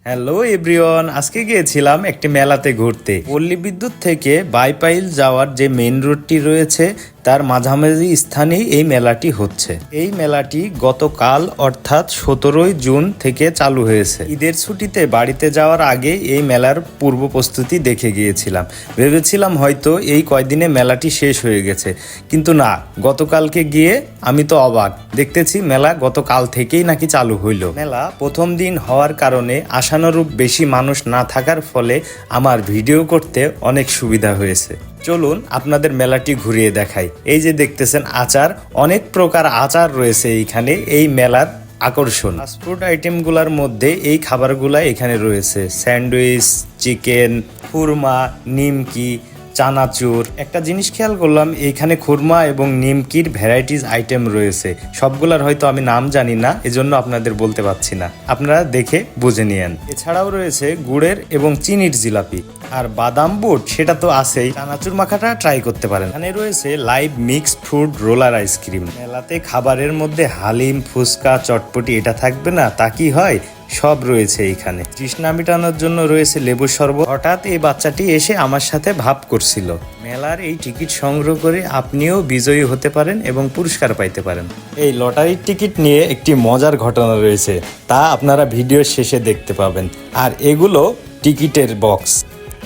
Hello everyone, আজকে গিয়েছিলাম একটি মেলাতে ঘুরতে। পল্লী বিদ্যুৎ থেকে বাইপাইল যাওয়ার যে মেইন রোডটি রয়েছে তার মাঝামাঝি স্থানেই এই মেলাটি হচ্ছে। এই মেলাটি গতকাল অর্থাৎ 17 জুন থেকে চালু হয়েছে। ঈদের ছুটিতে বাড়িতে যাওয়ার আগে এই মেলার পূর্ব প্রস্তুতি দেখে গিয়েছিলাম। ভেবেছিলাম হয়তো এই কয়দিনে মেলাটি শেষ হয়ে গেছে, কিন্তু না, গতকালকে গিয়ে আমি তো অবাক, দেখতেছি মেলা গতকাল থেকেই নাকি চালু হইল। মেলা প্রথম দিন হওয়ার কারণে আশানুরূপ বেশি মানুষ না থাকার ফলে আমার ভিডিও করতে অনেক সুবিধা হয়েছে। চলুন আপনাদের মেলাটি ঘুরিয়ে দেখাই। এই যে দেখতেছেন আচার, অনেক প্রকার আচার রয়েছে এইখানে। এই মেলার আকর্ষণ ফাস্টফুড আইটেমগুলোর মধ্যে এই খাবারগুলা এখানে রয়েছে: স্যান্ডউইচ, চিকেন, খুরমা, নিমকি, চানাচুর। একটা জিনিস খেয়াল করলাম, এইখানে খুরমা এবং নিমকির ভ্যারাইটিস আইটেম রয়েছে। সবগুলার হয়তো আমি নাম জানি না, এজন্য আপনাদের বলতে পারছি না, আপনারা দেখে বুঝে নিয়েন। এছাড়াও রয়েছে গুড়ের এবং চিনির জিলাপি, আর বাদাম বুট সেটা তো আছেই। চানাচুর মাখাটা ট্রাই করতে পারেন। এখানে রয়েছে live mix fruit roller ice cream. মেলাতে খাবারের মধ্যে হালিম, ফুচকা, চটপটি এটা থাকবে না তা কি হয়? সব রয়েছে এখানে। তৃষ্ণা মেটানোর জন্য রয়েছে লেবুর শরবত। হঠাৎ এই বাচ্চাটি এসে আমার সাথে ভাব করছিল। মেলার এই টিকিট সংগ্রহ করে আপনিও বিজয়ী হতে পারেন এবং পুরস্কার পাইতে পারেন। এই লটারির টিকিট নিয়ে একটি মজার ঘটনা রয়েছে, তা আপনারা ভিডিওর শেষে দেখতে পাবেন। আর এগুলো টিকিটের বক্স।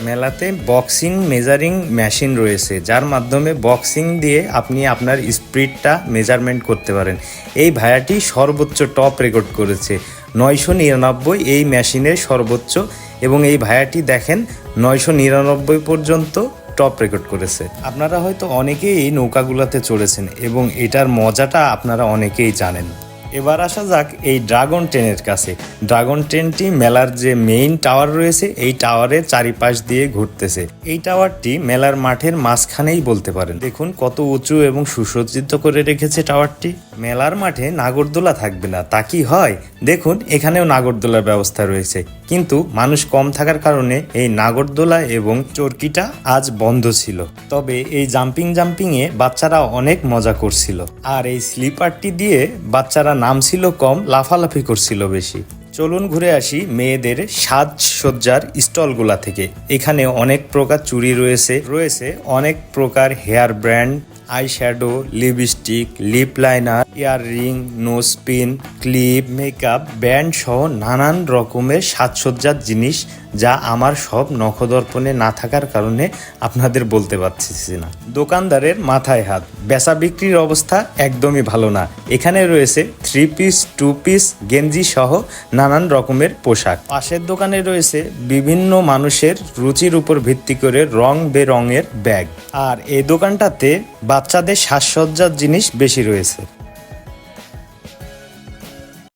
মেলাতে বক্সিং মেজারিং মেশিন রয়েছে, যার মাধ্যমে বক্সিং দিয়ে আপনি আপনার স্পিডটা মেজারমেন্ট করতে পারেন। এই ভাইয়াটি সর্বোচ্চ টপ রেকর্ড করেছে 999, এই মেশিনের সর্বোচ্চ। এবং এই ভাইয়াটি দেখেন 999 পর্যন্ত টপ রেকর্ড করেছে। আপনারা হয়তো অনেকেই এই নৌকাগুলোতে চড়েছেন এবং এটার মজাটা আপনারা অনেকেই জানেন। এবার আসা যাক এই ড্রাগন ট্রেনের কাছে। ড্রাগন ট্রেনটি মেলার যে মেইন টাওয়ার রয়েছে এই টাওয়ারের চারিপাশ দিয়ে ঘুরতেছে। এই টাওয়ারটি মেলার মাঠের মাঝখানেই বলতে পারেন। দেখুন কত উঁচু এবং সুসজ্জিত করে রেখেছে টাওয়ারটি। মেলার মাঠে নাগরদোলা থাকবে না তা কি হয়? দেখুন এখানেও নাগরদোলার ব্যবস্থা রয়েছে, কিন্তু মানুষ কম থাকার কারণে এই নাগরদোলা এবং চরকিটা আজ বন্ধ ছিল। তবে এই জাম্পিং এ বাচ্চারা অনেক মজা করছিল। আর এই স্লিপারটি দিয়ে বাচ্চারা নামছিল কম, লাফালাফি করছিল বেশি। চলুন ঘুরে আসি মেয়েদের সাজসজ্জার স্টলগুলা থেকে। এখানে অনেক প্রকার চুড়ি রয়েছে অনেক প্রকার hair brand, eye shadow, lipstick, lip liner, earring, nose pin, clip, makeup, band সহ নানান রকমের সাজসজ্জার জিনিস, যা আমার সব নখদর্পণে না থাকার কারণে আপনাদের বলতে পারছি না। দোকানদারের মাথায় হাত। বেচা বিক্রির অবস্থা একদমই ভালো না। এখানে রয়েছে 3 পিস, 2 পিস, গেঞ্জি সহ নানান রকমের পোশাক। পাশের দোকানে রয়েছে বিভিন্ন মানুষের রুচির উপর ভিত্তি করে রং বেরঙের ব্যাগ। আর এই দোকানটাতে বাচ্চাদের সাজসজ্জার জিনিস বেশি রয়েছে।